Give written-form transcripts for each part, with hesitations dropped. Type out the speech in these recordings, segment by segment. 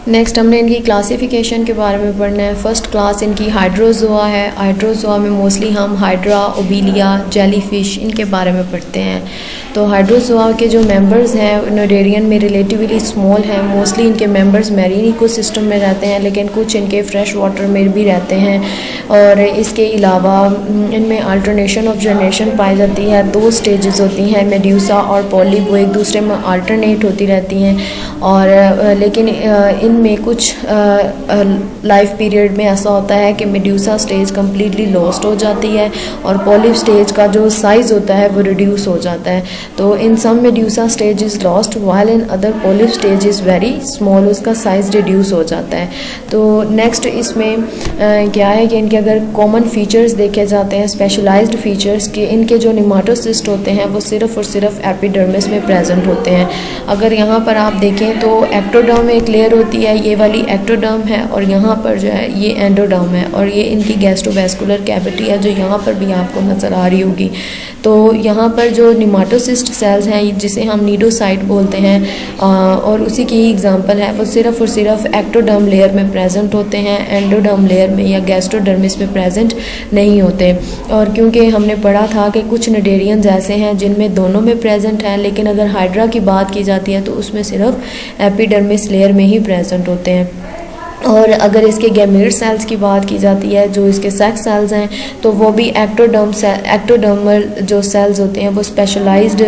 Next हमने इनकी classification के बारे में पढ़ना है। फर्स्ट क्लास इनकी हाइड्रोजोआ है। हाइड्रोजोआ में मोस्टली हम हाइड्रा, ओबीलिया, जेलीफिश इनके बारे में पढ़ते हैं। तो हाइड्रोजोआ के जो मेंबर्स हैं नोडेरियन में रिलेटिवली स्मॉल हैं। मोस्टली इनके मेंबर्स मैरीन इकोसिस्टम में रहते हैं, लेकिन कुछ इनके फ्रेश वाटर में भी रहते हैं। और इसके अलावा इनमें अल्टरनेशन ऑफ जनरेशन पाई जाती है। 2 स्टेजेस होती हैं, मेड्यूसा और पॉलिप, वो एक दूसरे में अल्टरनेट होती रहती हैं। और लेकिन इनमें कुछ लाइफ पीरियड में ऐसा होता है कि मेड्यूसा स्टेज कम्प्लीटली लॉस्ट हो जाती है और पॉलिप स्टेज का जो साइज़ होता है वो रिड्यूस हो जाता है। तो in some medusa stage is lost while in other polyp stage is very small, उसका साइज़ रिड्यूस हो जाता है। तो नेक्स्ट इसमें क्या है कि इनके अगर कॉमन फीचर्स देखे जाते हैं, स्पेशलाइज्ड फीचर्स के, इनके जो निमाटोसिस्ट होते हैं वो सिर्फ़ और सिर्फ एपिडर्मिस में प्रेजेंट होते हैं। अगर यहाँ पर आप देखें तो एक्टोडर्म एक लेयर होती है, ये वाली एक्टोडर्म है, और यहाँ पर जो है ये एंडोडर्म है, और ये इनकी गैस्ट्रोवैस्कुलर कैविटी है जो यहाँ पर भी आपको नज़र आ रही होगी। तो यहाँ पर जो निमाटोसिस्ट सेल्स हैं जिसे हम नीडोसाइट बोलते हैं और उसी की एग्जांपल है, वो सिर्फ़ और सिर्फ एक्टोडर्म लेयर में प्रेजेंट होते हैं, एंडोडर्म लेयर में या गैस्ट्रोडर्मिस में प्रेजेंट नहीं होते। और क्योंकि हमने पढ़ा था कि कुछ नोडेरियंस ऐसे हैं जिनमें दोनों में प्रेजेंट हैं, लेकिन अगर हाइड्रा की बात की जाती है तो उसमें सिर्फ एपिडर्मिस लेयर में ही प्रेजेंट होते हैं। और अगर इसके गैमीट सेल्स की बात की जाती है, जो इसके सेक्स सेल्स हैं, तो वो भी एक्टोडर्मल जो सेल्स होते हैं वो स्पेशलाइज्ड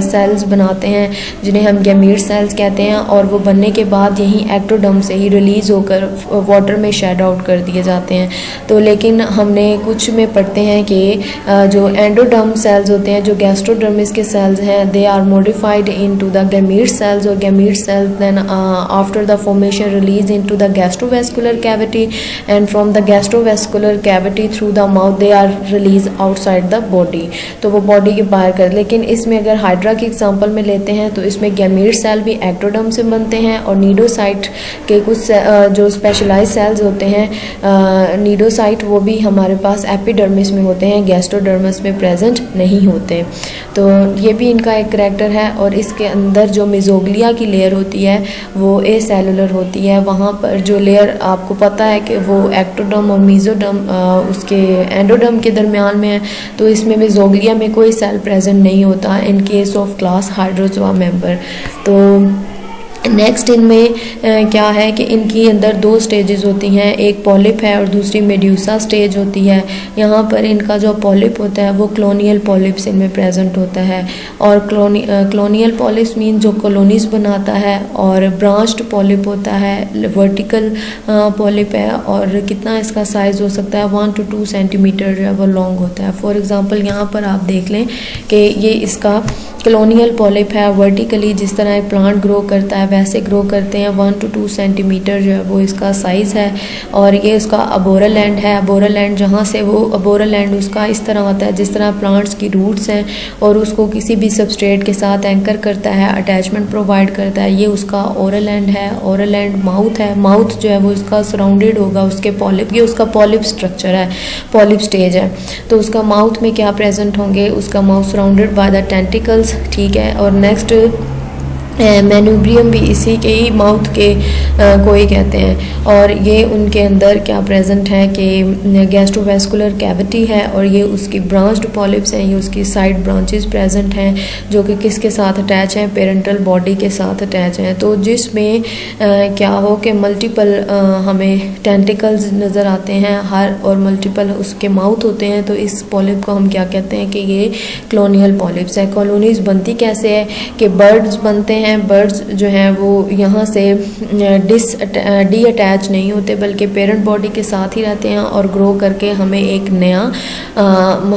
सेल्स बनाते हैं जिन्हें हम गैमीट सेल्स कहते हैं, और वो बनने के बाद यही एक्टोडर्म से ही रिलीज़ होकर वाटर में शेड आउट कर दिए जाते हैं। तो लेकिन हमने कुछ में पढ़ते हैं कि जो एंडोडर्म सेल्स होते हैं, जो गैस्ट्रोडर्मिस के सेल्स हैं, they are modified into the gamete cells, और gamete cells then after the formation release into the gastrovascular cavity, and from the gastrovascular cavity through the mouth they are released outside the body। तो वो body के बाहर कर, लेकिन इसमें अगर hydra की एग्जांपल में लेते हैं तो इसमें गैमीट सेल भी एक्टोडर्म से बनते हैं, और नीडोसाइट के कुछ जो स्पेशलाइज सेल्स होते हैं नीडोसाइट, वो भी हमारे पास एपिडर्मिस में होते हैं, गैस्ट्रोडर्मिस में प्रेजेंट नहीं होते। तो ये भी इनका एक करैक्टर है। और इसके अंदर जो मेजोग्लिया की लेयर होती है वो ए सेलुलर होती है। वहाँ पर जो लेयर आपको पता है कि वो एक्टोडर्म और मीजोडर्म उसके एंडोडर्म के दरमियान में है, तो इसमें मेजोग्लिया में कोई सेल प्रेजेंट नहीं होता in case of class Hydrozoa member. तो नेक्स्ट इनमें क्या है कि इनकी अंदर 2 स्टेजेस होती हैं, एक पॉलिप है और दूसरी मेड्यूसा स्टेज होती है। यहाँ पर इनका जो पॉलिप होता है वो क्लोनियल पॉलिप्स इनमें प्रेजेंट होता है, और क्लोनियल पॉलिप्स मीन जो कॉलोनीज बनाता है, और ब्रांच्ड पॉलिप होता है, वर्टिकल पॉलिप है, और कितना इसका साइज़ हो सकता है 1 to 2 सेंटीमीटर जो है वो लॉन्ग होता है। फॉर एग्ज़ाम्पल यहाँ पर आप देख लें कि ये इसका कॉलोनियल पॉलिप है, वर्टिकली जिस तरह एक प्लांट ग्रो करता है वैसे ग्रो करते हैं, 1 to 2 सेंटीमीटर जो है वो इसका साइज़ है। और ये उसका अबोरल एंड है, अबोरल एंड जहाँ से वो अबोरल एंड उसका इस तरह होता है जिस तरह प्लांट्स की रूट्स हैं, और उसको किसी भी सबस्ट्रेट के साथ एंकर करता है, अटैचमेंट प्रोवाइड करता है, ये उसका ओरल एंड है। ओरल एंड माउथ है, माउथ जो है वो इसका सराउंडेड होगा उसके पॉलिप, ये उसका पॉलिप स्ट्रक्चर है, पॉलिप स्टेज है। तो उसका माउथ में क्या प्रेजेंट होंगे, उसका mouth surrounded by the tentacles, ठीक है। और नेक्स्ट मैनुब्रियम भी इसी के ही माउथ के कोई कहते हैं, और ये उनके अंदर क्या प्रेजेंट है कि गैस्ट्रोवैस्कुलर कैविटी है, और ये उसकी ब्रांच्ड पॉलिप्स हैं, ये उसकी साइड ब्रांचेस प्रेजेंट हैं जो कि किसके साथ अटैच हैं, पेरेंटल बॉडी के साथ अटैच हैं। तो जिसमें क्या हो कि मल्टीपल हमें टेंटिकल्स नज़र आते हैं हर, और मल्टीपल उसके माउथ होते हैं। तो इस पॉलिप को हम क्या कहते हैं कि ये क्लोनियल पॉलिप्स है। कॉलोनीज बनती कैसे है कि बर्ड्स बनते हैं, बर्ड्स जो हैं वो यहाँ से डी अटैच नहीं होते बल्कि पेरेंट बॉडी के साथ ही रहते हैं, और ग्रो करके हमें एक नया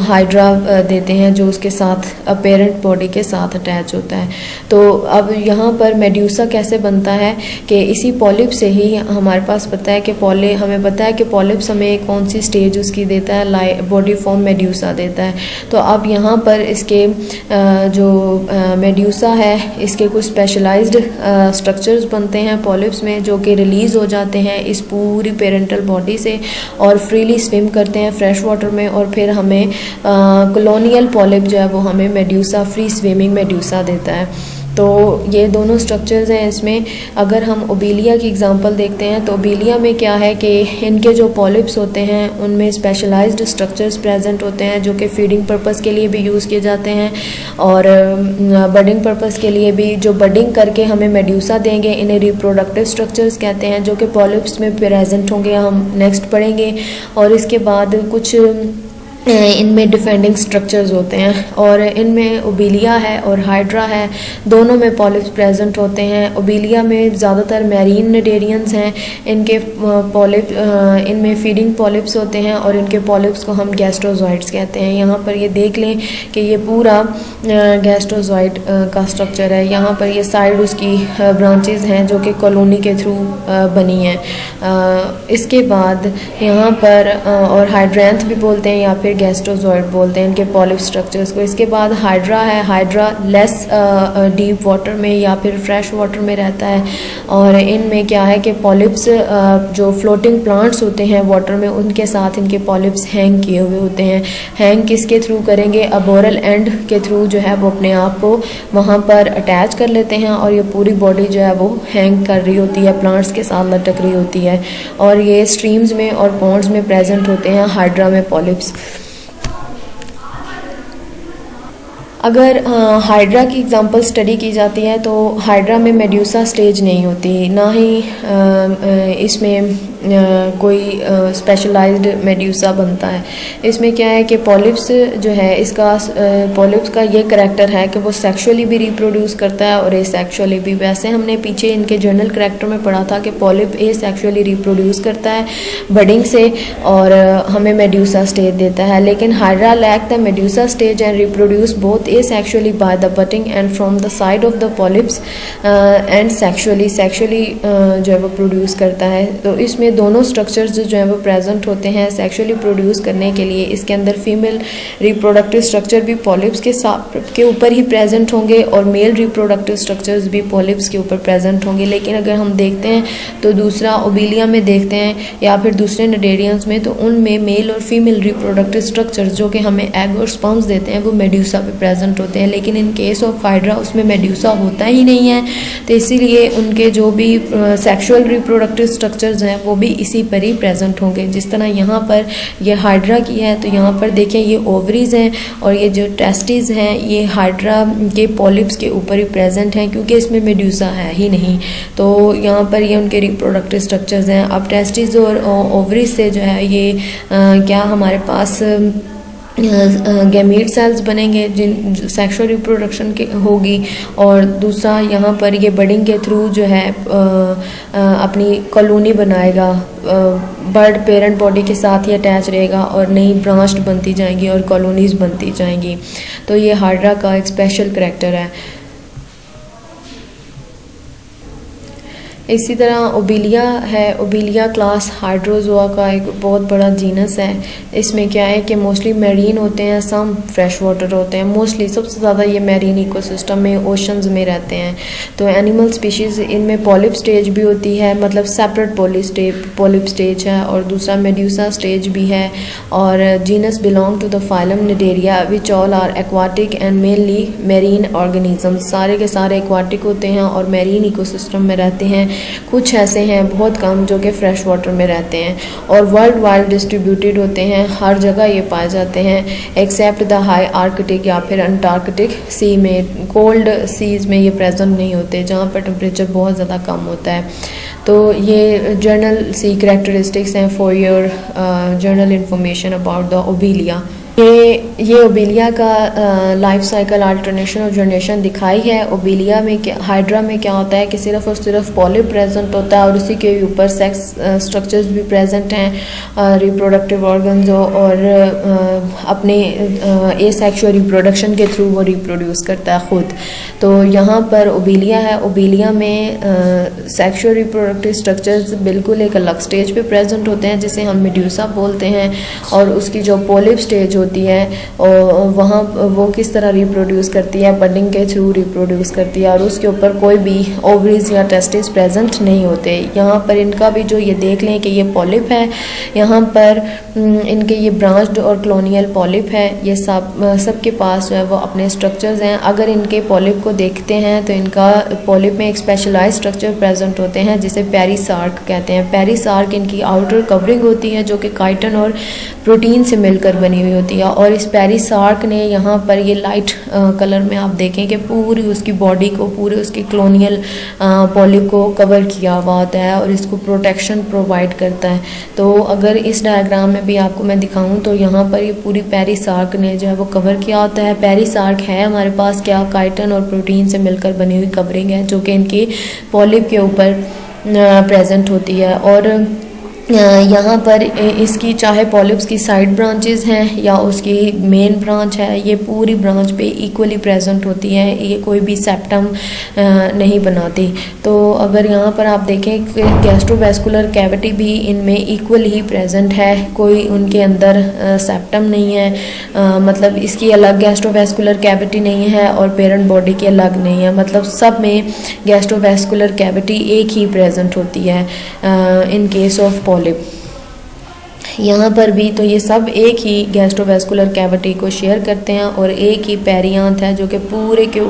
हाइड्रा देते हैं जो उसके साथ पेरेंट बॉडी के साथ अटैच होता है। तो अब यहाँ पर मेड्यूसा कैसे बनता है कि इसी पॉलिप से ही हमारे पास पता है कि हमें पता है कि पॉलिप्स हमें कौन सी स्टेज उसकी देता है, बॉडी फॉर्म मेड्यूसा देता है। तो अब यहाँ पर इसके जो मेड्यूसा है इसके कुछ स्पेशलाइज्ड स्ट्रक्चर्स बनते हैं पॉलिप्स में जो कि रिलीज़ हो जाते हैं इस पूरी पेरेंटल बॉडी से, और फ्रीली स्विम करते हैं फ्रेश वाटर में, और फिर हमें कॉलोनियल पॉलिप जो है वो हमें मेड्यूसा, फ्री स्विमिंग मेड्यूसा देता है। तो ये दोनों स्ट्रक्चर्स हैं इसमें। अगर हम ओबेलिया की एग्जांपल देखते हैं तो ओबेलिया में क्या है कि इनके जो पॉलिप्स होते हैं उनमें स्पेशलाइज्ड स्ट्रक्चर्स प्रेजेंट होते हैं जो कि फीडिंग पर्पस के लिए भी यूज़ किए जाते हैं और बडिंग पर्पस के लिए भी। जो बडिंग करके हमें मेड्यूसा देंगे इन्हें रिप्रोडक्टिव स्ट्रक्चर्स कहते हैं, जो कि पॉलिप्स में प्रेजेंट होंगे, हम नेक्स्ट पढ़ेंगे। और इसके बाद कुछ इनमें डिफेंडिंग स्ट्रक्चर्स होते हैं और इनमें ओबेलिया है और हाइड्रा है, दोनों में पॉलिप्स प्रेजेंट होते हैं। ओबेलिया में ज़्यादातर मैरीन निडेरियंस हैं, इनके पॉलिप इनमें फीडिंग पॉलिप्स होते हैं और इनके पॉलिप्स को हम गैस्ट्रोजॉइड्स कहते हैं। यहाँ पर ये देख लें कि ये पूरा गैस्ट्रोजॉइड का स्ट्रक्चर है। यहाँ पर ये साइड उसकी ब्रांचेस हैं जो कि कॉलोनी के थ्रू बनी हैं। इसके बाद यहाँ पर और हाइड्रेंथ भी बोलते हैं या फिर गैस्ट्रोजॉइड बोलते हैं इनके पॉलिप स्ट्रक्चर्स को। इसके बाद हाइड्रा है। हाइड्रा लेस डीप वाटर में या फिर फ्रेश वाटर में रहता है और इनमें क्या है कि पॉलिप्स जो फ्लोटिंग प्लांट्स होते हैं वाटर में उनके साथ इनके पॉलिप्स हैंग किए हुए होते हैं। हैंग किसके थ्रू करेंगे? अबोरल एंड के थ्रू जो है वो अपने आप को वहाँ पर अटैच कर लेते हैं और ये पूरी बॉडी जो है वो हैंग कर रही होती है, प्लांट्स के साथ लटक रही होती है और ये स्ट्रीम्स में और पॉन्ड्स में प्रेजेंट होते हैं हाइड्रा में पॉलिप्स। अगर हाइड्रा की एग्जांपल स्टडी की जाती है तो हाइड्रा में मेड्यूसा स्टेज नहीं होती, ना ही इसमें कोई स्पेशलाइज्ड मेड्यूसा बनता है। इसमें क्या है कि पॉलिप्स जो है इसका पॉलिप्स का ये करैक्टर है कि वो सेक्सुअली भी रिप्रोड्यूस करता है और एसेक्सुअली भी। वैसे हमने पीछे इनके जर्नल करैक्टर में पढ़ा था कि पॉलिप एसेक्सुअली रिप्रोड्यूस करता है बडिंग से और हमें मेड्यूसा स्टेज देता है, लेकिन Hydra lack the medusa stage and reproduce both asexually by the budding and from the side of the polyps and sexually जो है वो प्रोड्यूस करता है। तो इसमें दोनों स्ट्रक्चर्स जो है वो प्रेजेंट होते हैं सेक्सुअली प्रोड्यूस करने के लिए। इसके अंदर फीमेल रिप्रोडक्टिव स्ट्रक्चर भी पॉलिप्स के ऊपर ही प्रेजेंट होंगे और मेल रिप्रोडक्टिव स्ट्रक्चर्स भी पॉलिप्स के ऊपर प्रेजेंट होंगे। लेकिन अगर हम देखते हैं तो दूसरा ओबेलिया में देखते हैं या फिर दूसरे निडेरियंस में तो उनमें मेल और फीमेल रिप्रोडक्टिव स्ट्रक्चर्स जो कि हमें एग और स्पर्म्स देते हैं वो मेड्यूसा पे प्रेजेंट होते हैं। लेकिन इन केस ऑफ हाइड्रा उसमें मेड्यूसा होता ही नहीं है, तो इसीलिए उनके जो भी सेक्सुअल रिप्रोडक्टिव स्ट्रक्चर्स हैं वो भी इसी पर ही प्रेजेंट होंगे। जिस तरह यहाँ पर ये हाइड्रा की है तो यहाँ पर देखें ये ओवरीज हैं और ये जो टेस्टिस हैं ये हाइड्रा के पॉलिप्स के ऊपर ही प्रेजेंट हैं क्योंकि इसमें मेड्यूसा है ही नहीं। तो यहाँ पर ये उनके रिप्रोडक्टिव स्ट्रक्चर्स हैं। अब टेस्टिस और ओवरीज से जो है ये क्या हमारे पास गैमीट सेल्स बनेंगे जिन सेक्सुअल रिप्रोडक्शन के होगी और दूसरा यहाँ पर ये बडिंग के थ्रू जो है अपनी कॉलोनी बनाएगा, बर्ड पेरेंट बॉडी के साथ ही अटैच रहेगा और नई ब्रांच बनती जाएंगी और कॉलोनीज बनती जाएंगी। तो ये हाइड्रा का एक स्पेशल करैक्टर है। इसी तरह ओबेलिया है। ओबेलिया क्लास हाइड्रोजोआ का एक बहुत बड़ा जीनस है। इसमें क्या है कि मोस्टली मैरीन होते हैं, सम फ्रेश वाटर होते हैं। मोस्टली सबसे ज़्यादा ये मैरीन इकोसिस्टम में ओशंस में रहते हैं। तो एनिमल स्पीशीज़ इनमें पॉलिप स्टेज भी होती है, मतलब सेपरेट पॉलिप स्टेज है और दूसरा मेड्यूसा स्टेज भी है। और genus belong to the phylum Cnidaria which all are aquatic and mainly marine organisms. सारे के सारे एक्वाटिक होते हैं और मैरीन इकोसिस्टम में रहते हैं। कुछ ऐसे हैं बहुत कम जो कि फ्रेश वाटर में रहते हैं और वर्ल्ड वाइड डिस्ट्रीब्यूटेड होते हैं, हर जगह ये पाए जाते हैं एक्सेप्ट द हाई आर्कटिक या फिर अंटार्कटिक सी में। कोल्ड सीज में ये प्रेजेंट नहीं होते जहाँ पर टेम्परेचर बहुत ज़्यादा कम होता है। तो ये जर्नल सी करैक्टरिस्टिक्स हैं for your journal information about the Obelia. ये ओबेलिया का लाइफ साइकिल अल्टरनेशन और जनरेशन दिखाई है। ओबेलिया में क्या, हाइड्रा में क्या होता है कि सिर्फ और सिर्फ पॉलिप प्रेजेंट होता है और उसी के ऊपर सेक्स स्ट्रक्चर्स भी प्रेजेंट हैं, रिप्रोडक्टिव ऑर्गन्स और अपने एसेक्सुअल रिप्रोडक्शन के थ्रू वो रिप्रोड्यूस करता है खुद। तो यहाँ पर ओबेलिया है। ओबेलिया में सेक्सुअल रिप्रोडक्टिव स्ट्रक्चर्स बिल्कुल एक अलग स्टेज पे प्रेजेंट होते हैं जिसे हम मेड्यूसा बोलते हैं और उसकी जो पॉलिप स्टेज होती है और वहाँ वो किस तरह रिप्रोड्यूस करती है, बडिंग के थ्रू रिप्रोड्यूस करती है और उसके ऊपर कोई भी ओवरीज या टेस्टिस प्रेजेंट नहीं होते। यहाँ पर इनका भी जो ये देख लें कि ये पॉलिप है, यहाँ पर इनके ये ब्रांच्ड और कॉलोनियल पॉलिप है, ये सब के पास जो है वो अपने स्ट्रक्चर्स हैं। अगर इनके पॉलिप को देखते हैं तो इनका पॉलिप में एक स्पेशलाइज स्ट्रक्चर प्रेजेंट होते हैं जिसे पेरिसार्क कहते हैं। पेरिसार्क इनकी आउटर कवरिंग होती है जो कि काइटिन और प्रोटीन से मिलकर बनी हुई होती है और इस पेरिसार्क ने यहाँ पर ये लाइट कलर में आप देखें कि पूरी उसकी बॉडी को, पूरे उसकी कॉलोनियल पॉलिप को कवर किया हुआ होता है और इसको प्रोटेक्शन प्रोवाइड करता है। तो अगर इस डायग्राम में भी आपको मैं दिखाऊं तो यहाँ पर ये पूरी पेरिसार्क ने जो है वो कवर किया होता है। पेरिसार्क है हमारे पास क्या, काइटिन और प्रोटीन से मिलकर बनी हुई कवरिंग है जो कि इनकी पॉलिप के ऊपर प्रेजेंट होती है। और यहाँ पर इसकी चाहे पॉलिप्स की साइड ब्रांचेस हैं या उसकी मेन ब्रांच है, ये पूरी ब्रांच पे इक्वली प्रेजेंट होती है, ये कोई भी सेप्टम नहीं बनाती। तो अगर यहाँ पर आप देखें कि गैस्ट्रोवैस्कुलर कैविटी भी इनमें इक्वल ही प्रेजेंट है, कोई उनके अंदर सेप्टम नहीं है, मतलब इसकी अलग गैस्ट्रोवैस्कुलर कैविटी नहीं है और पेरेंट बॉडी की अलग नहीं है, मतलब सब में गैस्ट्रोवैस्कुलर कैविटी एक ही प्रेजेंट होती है इन केस ऑफ पॉलिप। यहाँ पर भी तो ये सब एक ही गैस्ट्रोवैस्कुलर कैविटी को शेयर करते हैं और एक ही पेरियांथ है जो कि पूरे के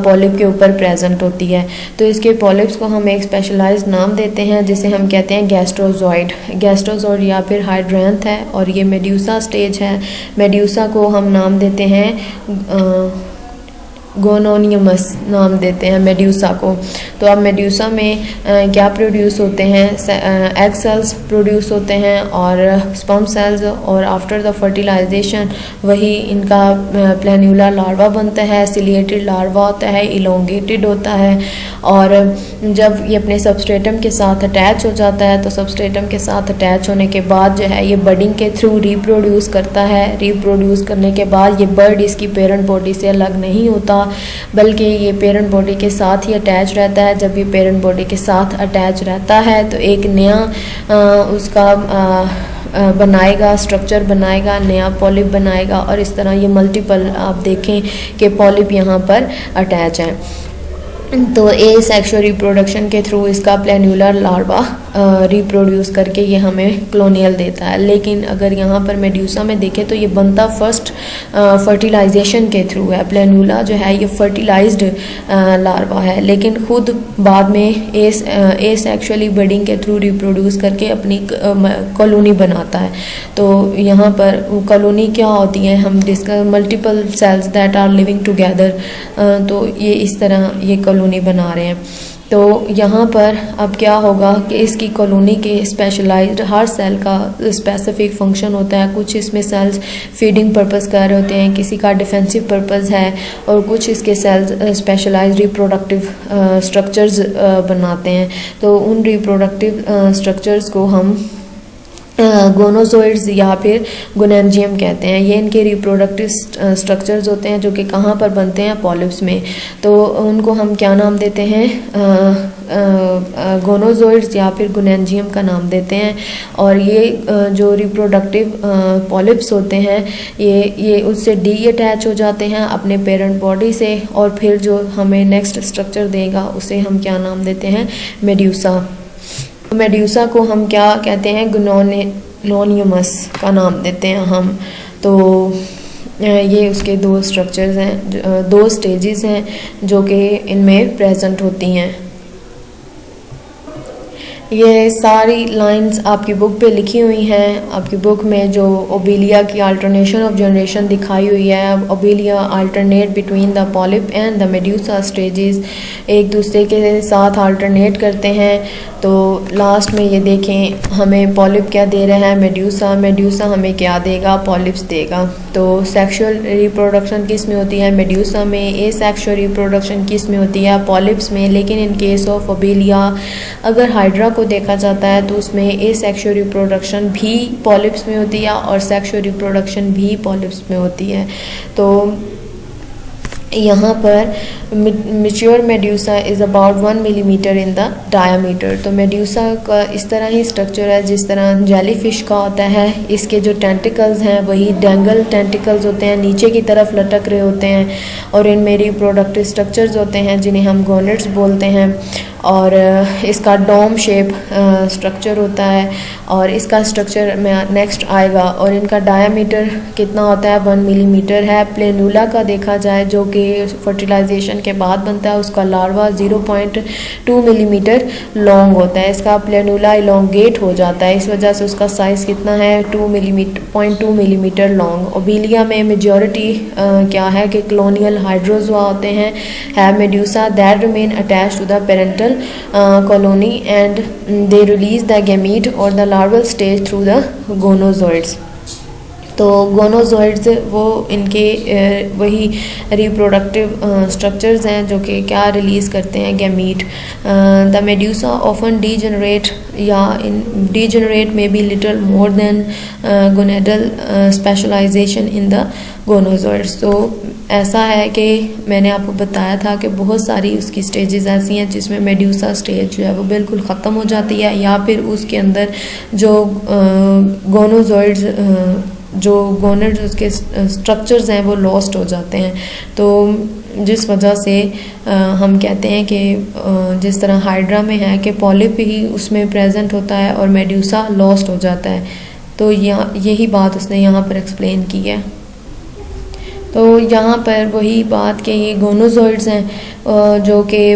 पॉलिप के ऊपर प्रेजेंट होती है। तो इसके पॉलिप्स को हम एक स्पेशलाइज्ड नाम देते हैं जिसे हम कहते हैं गैस्ट्रोजॉइड। गैस्ट्रोजॉइड या फिर हाइड्रेंथ है और ये मेड्यूसा स्टेज है। मेड्यूसा को हम नाम देते हैं गोनोनियमस नाम देते हैं मेड्यूसा को। तो अब मेड्यूसा में क्या प्रोड्यूस होते हैं, एग सेल्स प्रोड्यूस होते हैं और स्पर्म सेल्स, और आफ्टर द फर्टिलाइजेशन वही इनका प्लेन्यूलर लार्वा बनता है, सिलिएटेड लार्वा होता है, इलोंगेटेड होता है और जब ये अपने सबस्ट्रेटम के साथ अटैच हो जाता है तो सबस्ट्रेटम के साथ अटैच होने के बाद जो है ये बडिंग के थ्रू रिप्रोड्यूस करता है। रिप्रोड्यूस करने के बाद ये बर्ड इसकी पेरेंट बॉडी से अलग नहीं होता बल्कि ये पेरेंट बॉडी के साथ ही अटैच रहता है। जब ये पेरेंट बॉडी के साथ अटैच रहता है तो एक नया उसका बनाएगा, स्ट्रक्चर बनाएगा, नया पॉलिप बनाएगा और इस तरह ये मल्टीपल आप देखें कि पॉलिप यहाँ पर अटैच है। तो ए सेक्सुअल रिप्रोडक्शन के थ्रू इसका प्लेन्यूलर लार्वा रिप्रोड्यूस करके ये हमें कॉलोनियल देता है। लेकिन अगर यहाँ पर मेड्यूसा में देखें तो ये बनता फर्स्ट फर्टिलाइजेशन के थ्रू है। प्लेन्यूला जो है ये फर्टिलाइज्ड लार्वा है लेकिन खुद बाद में ए सेक्सुअली बडिंग के थ्रू रिप्रोड्यूस करके अपनी कॉलोनी बनाता है। तो यहाँ पर कॉलोनी क्या होती है, हम discuss multiple cells that are living together, तो ये इस तरह ये कॉलोनी बना रहे हैं। तो यहाँ पर अब क्या होगा कि इसकी कॉलोनी के स्पेशलाइज्ड हर सेल का स्पेसिफिक फंक्शन होता है। कुछ इसमें सेल्स फीडिंग पर्पस कर रहे होते हैं, किसी का डिफेंसिव पर्पस है और कुछ इसके सेल्स स्पेशलाइज्ड रिप्रोडक्टिव स्ट्रक्चर्स बनाते हैं। तो उन रिप्रोडक्टिव स्ट्रक्चर्स को हम गोनोजोइड्स या फिर गोनेंजियम कहते हैं। ये इनके रिप्रोडक्टिव स्ट्रक्चर्स होते हैं जो कि कहाँ पर बनते हैं, पॉलिप्स में। तो उनको हम क्या नाम देते हैं, गोनोजोइड्स या फिर गोनेंजियम का नाम देते हैं। और ये जो रिप्रोडक्टिव पॉलिप्स होते हैं ये उससे डी अटैच हो जाते हैं अपने पेरेंट बॉडी से और फिर जो हमें नेक्स्ट स्ट्रक्चर देगा उसे हम क्या नाम देते हैं, मेड्यूसा। मेड्यूसा को हम क्या कहते हैं, गोनोनियमस का नाम देते हैं हम। तो ये उसके दो स्ट्रक्चर्स हैं, दो स्टेजेस हैं जो कि इनमें प्रेजेंट होती हैं। ये सारी लाइंस आपकी बुक पे लिखी हुई हैं। आपकी बुक में जो ओबेलिया की अल्टरनेशन ऑफ जनरेशन दिखाई हुई है, Obelia alternate between the polyp and the medusa stages, एक दूसरे के साथ अल्टरनेट करते हैं। तो लास्ट में ये देखें हमें पॉलिप क्या दे रहा है, मेड्यूसा हमें क्या देगा, पॉलिप्स देगा। तो सेक्सुअल रिप्रोडक्शन किस में होती है, मेड्यूसा में। ए सेक्सुअल रिप्रोडक्शन किस में होती है, पॉलिप्स में। लेकिन इन केस ऑफ ओबेलिया अगर हाइड्रा को देखा जाता है तो उसमें ए सेक्सुअल रिप्रोडक्शन भी पॉलिप्स में होती है और सेक्सुअल रिप्रोडक्शन भी पॉलिप्स में होती है। तो यहाँ पर mature medusa is about 1 millimetre in the diameter. तो मेड्यूसा का इस तरह ही स्ट्रक्चर है जिस तरह जेली फिश का होता है। इसके जो टेंटिकल्स हैं वही डेंगल टेंटिकल्स होते हैं, नीचे की तरफ लटक रहे होते हैं, और इनमें रिप्रोडक्टिव स्ट्रक्चर्स होते हैं जिन्हें हम गोनेड्स बोलते हैं। और इसका डोम शेप स्ट्रक्चर होता है, और इसका स्ट्रक्चर में नेक्स्ट आएगा। और इनका डायामीटर कितना होता है, 1 मिलीमीटर है। प्लेनुला का देखा जाए जो कि फर्टिलाइजेशन के बाद बनता है, उसका लार्वा 0.2 मिलीमीटर लॉन्ग होता है। इसका प्लेनुला इलोंगेट हो जाता है, इस वजह से उसका साइज़ कितना है, 0.2 मिलीमीटर लॉन्ग। ओबीलिया में मेजॉरिटी क्या है कि कॉलोनियल हाइड्रोजोआ होते हैं, have medusa that remain attached to the parental colony and they release the gamete or the larval stage through the gonozoids। तो गोनोजोइड्स वो इनके वही रिप्रोडक्टिव स्ट्रक्चर्स हैं जो कि क्या रिलीज़ करते हैं, gamete. The medusa often degenerate या इन डीजनरेट में be little more than gonadal specialization in the gonozooids. तो ऐसा है कि मैंने आपको बताया था कि बहुत सारी उसकी स्टेजेस ऐसी हैं जिसमें मेड्यूसा स्टेज जो है वो बिल्कुल ख़त्म हो जाती है, या फिर उसके अंदर जो गोनोजोइड्स जो गोनेड्स उसके स्ट्रक्चर्स हैं वो लॉस्ट हो जाते हैं। तो जिस वजह से हम कहते हैं कि जिस तरह हाइड्रा में है कि पॉलिप ही उसमें प्रेजेंट होता है और मेड्यूसा लॉस्ट हो जाता है। तो यही बात उसने यहाँ पर एक्सप्लेन की है। तो यहाँ पर वही बात कि ये गोनोजोइड्स हैं जो कि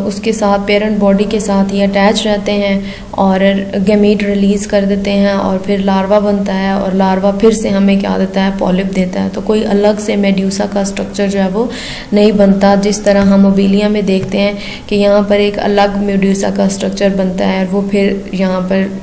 उसके साथ पेरेंट बॉडी के साथ ही अटैच रहते हैं और गैमीट रिलीज़ कर देते हैं, और फिर लार्वा बनता है, और लार्वा फिर से हमें क्या देता है, पॉलिप देता है। तो कोई अलग से मेड्यूसा का स्ट्रक्चर जो है वो नहीं बनता, जिस तरह हम ओबीलिया में देखते हैं कि यहाँ पर एक अलग मेड्यूसा का स्ट्रक्चर बनता है और वो फिर यहाँ पर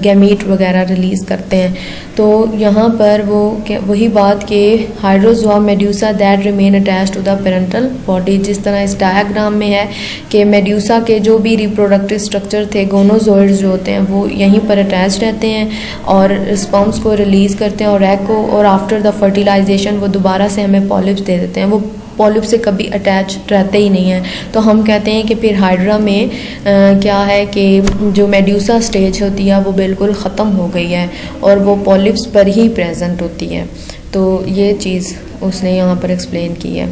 गैमीट वगैरह रिलीज़ करते हैं। तो यहाँ पर वो वही बात कि Hydrozoa medusa that remain attach to the parental body, जिस तरह इस डायग्राम में है कि मेड्यूसा के जो भी रिप्रोडक्टिव स्ट्रक्चर थे, गोनोजोइड्स जो होते हैं वो यहीं पर अटैच रहते हैं और स्पर्म्स को रिलीज़ करते हैं और एग को, और आफ्टर द फर्टिलाइजेशन वो दोबारा से हमें पॉलिप्स दे देते हैं। वो पॉलिप से कभी अटैच रहते ही नहीं हैं। तो हम कहते हैं कि फिर हाइड्रा में क्या है कि जो मेड्यूसा स्टेज होती है वो बिल्कुल ख़त्म हो गई है और वो पॉलिप्स पर ही प्रेजेंट होती है। तो ये चीज़ उसने यहाँ पर एक्सप्लेन की है।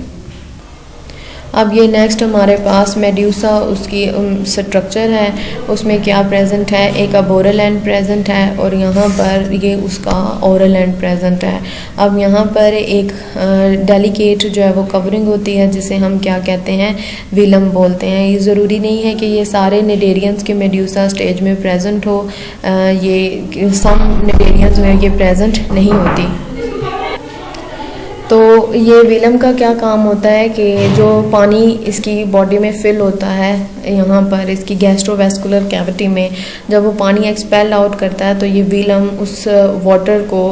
अब ये नेक्स्ट हमारे पास मेड्यूसा उसकी स्ट्रक्चर है, उसमें क्या प्रेजेंट है, एक अब ओरल एंड प्रेजेंट है और यहाँ पर ये उसका ओरल एंड प्रेजेंट है। अब यहाँ पर एक डेलिकेट जो है वो कवरिंग होती है जिसे हम क्या कहते हैं, विलम बोलते हैं। ये ज़रूरी नहीं है कि ये सारे निडेरियंस के मेड्यूसा स्टेज में प्रेजेंट हो, ये सम निडेरियंस में ये प्रेजेंट नहीं होती। तो ये विलम का क्या काम होता है कि जो पानी इसकी बॉडी में फिल होता है यहाँ पर इसकी गैस्ट्रोवेस्कुलर कैविटी में, जब वो पानी एक्सपेल आउट करता है तो ये विलम उस वाटर को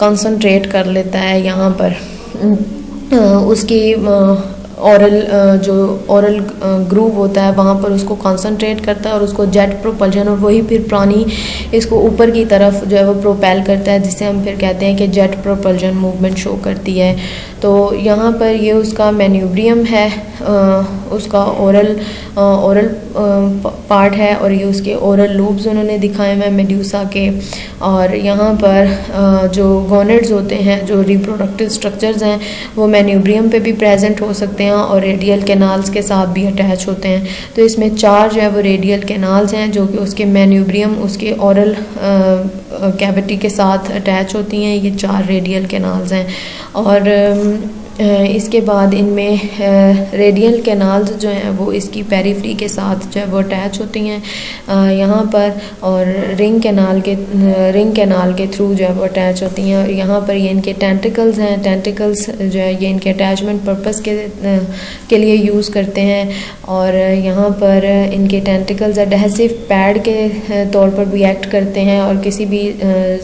कंसंट्रेट कर लेता है यहाँ पर उसकी ओरल ग्रूव होता है वहाँ पर उसको कंसंट्रेट करता है और उसको जेट प्रोपल्जन, और वही फिर पानी इसको ऊपर की तरफ जो है वो प्रोपेल करता है, जिसे हम फिर कहते हैं कि जेट प्रोपल्जन मूवमेंट शो करती है। तो यहाँ पर ये उसका मैन्यूब्रियम है, उसका ओरल पार्ट है, और ये उसके ओरल लूब्स उन्होंने दिखाए हुए मेड्यूसा के। और यहाँ पर जो गोनेड्स होते हैं, जो रिप्रोडक्टिव स्ट्रक्चर्स हैं, वो मैन्यूब्रियम पे भी प्रेजेंट हो सकते हैं और रेडियल कैनाल्स के साथ भी अटैच होते हैं। तो इसमें 4 जो है वो रेडियल कैनाल्स हैं जो कि उसके मैन्यूब्रियम उसके ओरल कैविटी के साथ अटैच होती हैं। ये 4 रेडियल कैनाल्स हैं और इसके बाद इनमें रेडियल कैनाल्स जो हैं वो इसकी पेरिफ्री के साथ जो है वो अटैच होती हैं यहाँ पर, और रिंग कैनाल के थ्रू जो है वो अटैच होती हैं। और यहाँ पर ये इनके टेंटिकल्स हैं, टेंटिकल्स जो है ये इनके अटैचमेंट पर्पस के लिए यूज़ करते हैं। और यहाँ पर इनके टेंटिकल्स एडहेसिव पैड के तौर पर भी एक्ट करते हैं और किसी भी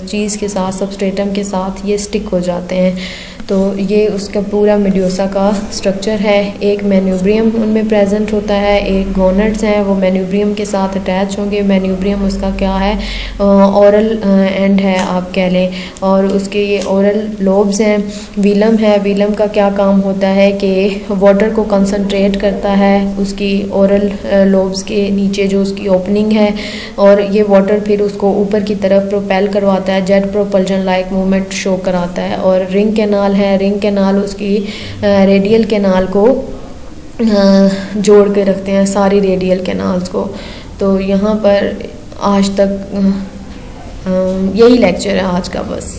चीज़ के साथ, सबस्ट्रेटम के साथ ये स्टिक हो जाते हैं। तो ये उसका पूरा मेड्यूसा का स्ट्रक्चर है। एक मैन्यूब्रियम उनमें प्रेजेंट होता है, एक गोनट्स हैं वो मैन्यूब्रियम के साथ अटैच होंगे। मैन्यूब्रियम उसका क्या है, ओरल एंड है आप कह लें, और उसके ये ओरल लोब्स हैं। वीलम है, वीलम का क्या काम होता है कि वाटर को कंसंट्रेट करता है उसकी ओरल लोब्स के नीचे जो उसकी ओपनिंग है, और ये वाटर फिर उसको ऊपर की तरफ प्रोपेल करवाता है, jet propulsion like movement show कराता है। और रिंग कैनाल है, रिंग कैनाल उसकी रेडियल कैनाल को जोड़ के रखते हैं, सारी रेडियल कैनाल्स को। तो यहाँ पर आज तक यही लेक्चर है आज का बस।